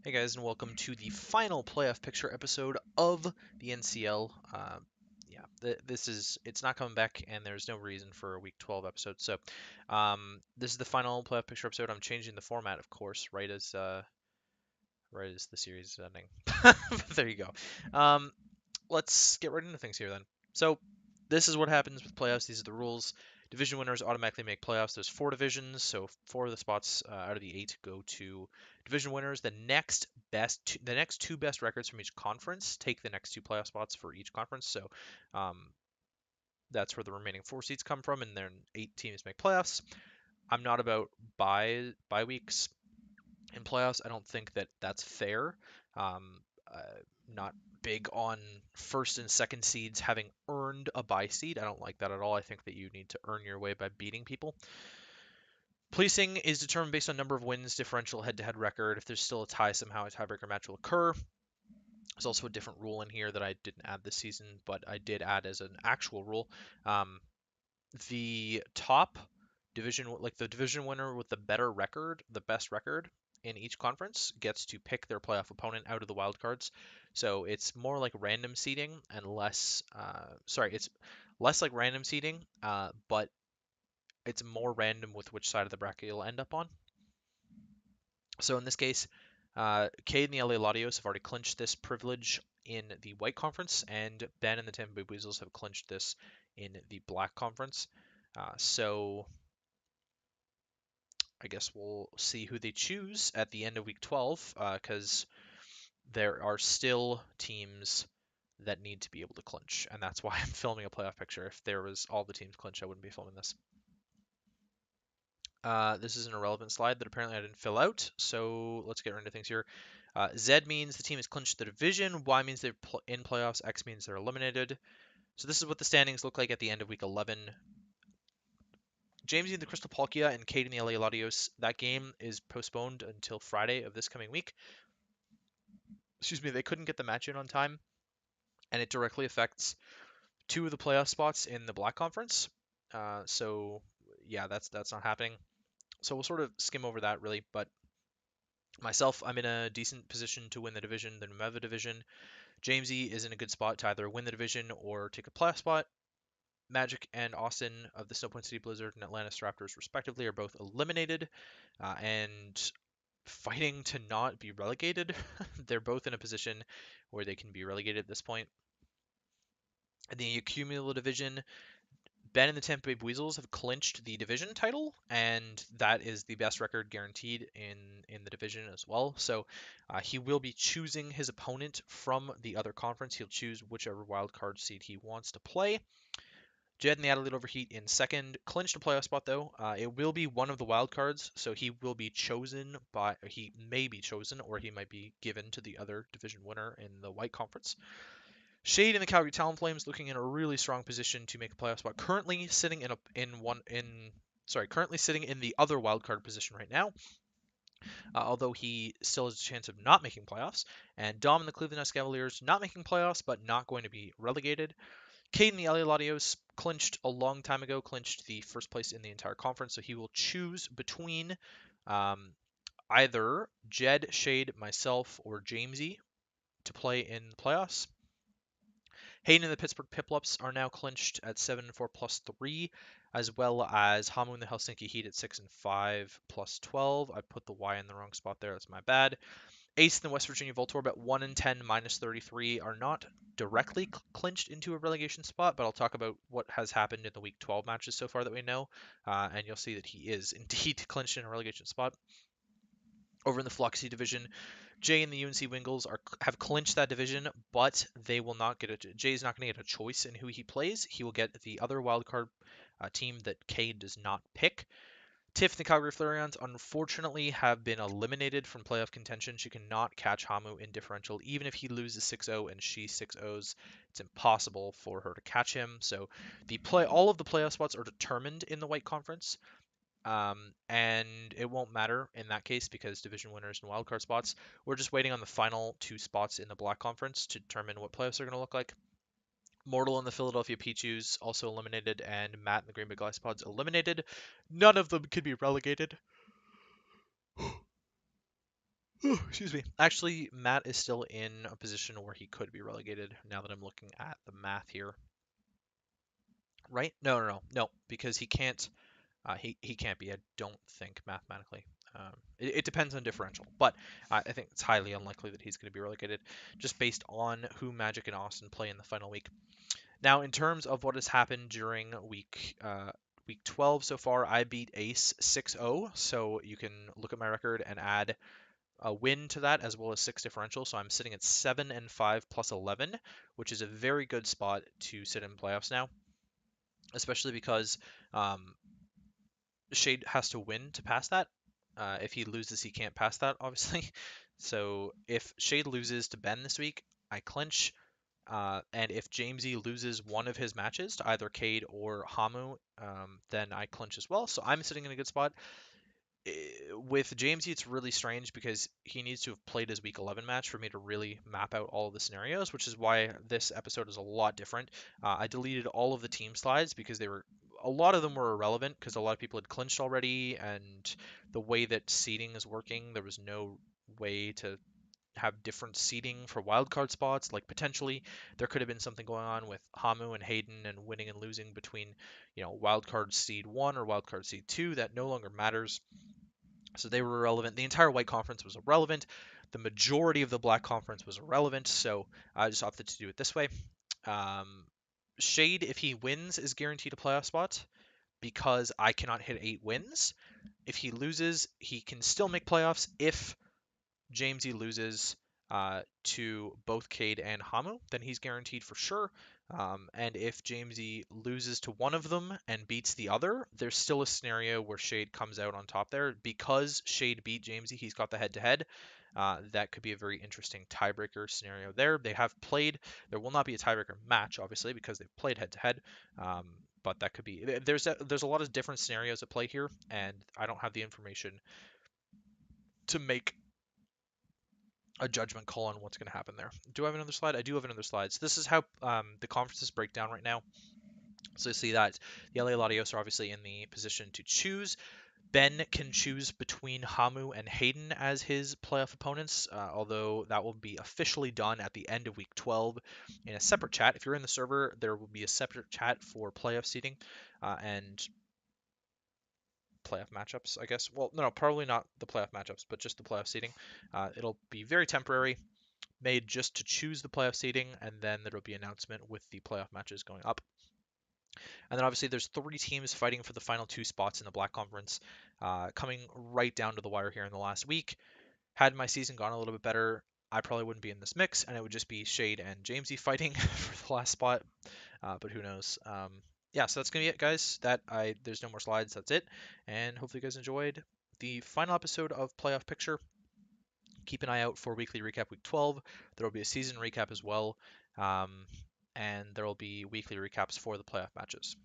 Hey guys, and welcome to the final playoff picture episode of the NCL. It's not coming back, and there's no reason for a week 12 episode. So, this is the final playoff picture episode. I'm changing the format, of course, right as the series is ending. There you go. Um, let's get right into things here then. So this is what happens with playoffs. These are the rules. Division winners automatically make playoffs. There's four divisions, so four of the spots out of the eight go to division winners. The next two best records from each conference take the next two playoff spots for each conference. So um, that's where the remaining four seats come from, and then eight teams make playoffs. I'm not about bye weeks in playoffs. I don't think that that's fair. Um, uh, Not big on first and second seeds having earned a bye seed. I don't like that at all. I think that you need to earn your way by beating people. Placing is determined based on number of wins, differential, head-to-head record. If there's still a tie, somehow a tiebreaker match will occur. There's also a different rule in here that I didn't add this season, but I did add as an actual rule. Um, the top division, like the division winner with the better record, the best record in each conference, gets to pick their playoff opponent out of the wild cards. So it's more like random seeding and it's less like random seeding, but it's more random with which side of the bracket you'll end up on. So in this case, Cade and the LA Latios have already clinched this privilege in the White Conference, and Ben and the Tampa Bay Weasels have clinched this in the Black Conference. So I guess we'll see who they choose at the end of Week 12, because there are still teams that need to be able to clinch, and that's why I'm filming a playoff picture. If there was all the teams clinch, I wouldn't be filming this. This is an irrelevant slide that apparently I didn't fill out, so let's get into things here. Z means the team has clinched the division. Y means they're in playoffs. X means they're eliminated. So this is what the standings look like at the end of Week 11. James and the Crystal Palkia and Cade and the LA Latios. That game is postponed until Friday of this coming week. Excuse me, they couldn't get the match in on time, and it directly affects two of the playoff spots in the Black Conference. So yeah, that's not happening. So we'll sort of skim over that really, but myself, I'm in a decent position to win the division, the Numeva division. Jamesy is in a good spot to either win the division or take a playoff spot. Magic and Austin of the Snowpoint City Blizzard and Atlantis Raptors, respectively, are both eliminated and fighting to not be relegated. They're both in a position where they can be relegated at this point. In the accumulative division, Ben and the Tampa Bay Weasels have clinched the division title, and that is the best record guaranteed in the division as well. So he will be choosing his opponent from the other conference. He'll choose whichever wild card seed he wants to play. Jed and the Adelaide Overheat in second, clinched a playoff spot though. It will be one of the wild cards, so he may be chosen, or he might be given to the other division winner in the White Conference. Shade and the Calgary Talonflames looking in a really strong position to make a playoff spot. Currently sitting in the other wildcard position right now, although he still has a chance of not making playoffs. And Dom and the Cleveland Cavaliers not making playoffs, but not going to be relegated. Cade and the LA Latios clinched a long time ago, clinched the first place in the entire conference, so he will choose between um, either Jed, Shade, myself, or Jamesy to play in the playoffs. Hayden and the Pittsburgh Piplups are now clinched at 7-4 plus 3, as well as Hamu and the Helsinki Heat at 6-5 plus 12. I put the Y in the wrong spot there. That's my bad. Ace and the West Virginia Voltorb at 1-10 minus 33 are not directly clinched into a relegation spot, but I'll talk about what has happened in the Week 12 matches so far that we know, and you'll see that he is indeed clinched in a relegation spot. Over in the Fluxy division, Jay and the UNC Wingles have clinched that division, but they will not get it. Jay's not going to get a choice in who he plays. He will get the other wildcard team that Cade does not pick. Tiff and the Calgary Flareons unfortunately have been eliminated from playoff contention. She cannot catch Hamu in differential, even if he loses 6-0 and she 6-0s. It's impossible for her to catch him. So all of the playoff spots are determined in the White Conference. And it won't matter in that case because division winners and wildcard spots. We're just waiting on the final two spots in the Black Conference to determine what playoffs are going to look like. Mortal and the Philadelphia Pichus also eliminated, and Matt and the Green Bay Glycopods eliminated. None of them could be relegated. Excuse me. Actually, Matt is still in a position where he could be relegated now that I'm looking at the math here. Right? No, because he can't. He can't be. I don't think mathematically. It depends on differential, but I think it's highly unlikely that he's going to be relegated, just based on who Magic and Austin play in the final week. Now, in terms of what has happened during week 12 so far, I beat Ace 6-0, so you can look at my record and add a win to that as well as 6 differential. So I'm sitting at 7-5 plus 11, which is a very good spot to sit in playoffs now, especially because um, Shade has to win to pass that. If he loses, he can't pass that, obviously. So if Shade loses to Ben this week, I clinch. And if Jamesy loses one of his matches to either Cade or Hamu, then I clinch as well. So I'm sitting in a good spot. With Jamesy, it's really strange because he needs to have played his week 11 match for me to really map out all of the scenarios, which is why this episode is a lot different. I deleted all of the team slides because a lot of them were irrelevant because a lot of people had clinched already, and the way that seeding is working, there was no way to have different seeding for wildcard spots. Like potentially there could have been something going on with Hamu and Hayden and winning and losing between, wildcard seed 1 or wildcard seed 2 that no longer matters. So they were irrelevant. The entire white conference was irrelevant. The majority of the black conference was irrelevant. So I just opted to do it this way. Um, Shade, if he wins, is guaranteed a playoff spot because I cannot hit 8 wins. If he loses, he can still make playoffs if Jamesy loses to both Cade and Hamu, then he's guaranteed for sure. And if Jamesy loses to one of them and beats the other, there's still a scenario where Shade comes out on top there. Because Shade beat Jamesy, he's got the head-to-head. That could be a very interesting tiebreaker scenario there. They have played. There will not be a tiebreaker match, obviously, because they've played head-to-head. But that could be. There's a lot of different scenarios at play here, and I don't have the information to make a judgment call on what's going to happen there. Do I have another slide? I do have another slide. So this is how the conferences break down right now. So you see that the LA Latios are obviously in the position to choose. Ben can choose between Hamu and Hayden as his playoff opponents, although that will be officially done at the end of week 12 in a separate chat. If you're in the server, there will be a separate chat for playoff seeding and playoff matchups, I guess. Well, no, probably not the playoff matchups, but just the playoff seeding. It'll be very temporary, made just to choose the playoff seeding, and then there will be an announcement with the playoff matches going up. And then obviously there's 3 teams fighting for the final 2 spots in the Black Conference, coming right down to the wire here in the last week. Had my season gone a little bit better, I probably wouldn't be in this mix, and it would just be Shade and Jamesy fighting for the last spot. But who knows? Yeah, so that's gonna be it, guys. There's no more slides. That's it, and hopefully you guys enjoyed the final episode of Playoff Picture. Keep an eye out for weekly recap week 12. There will be a season recap as well, and there will be weekly recaps for the playoff matches.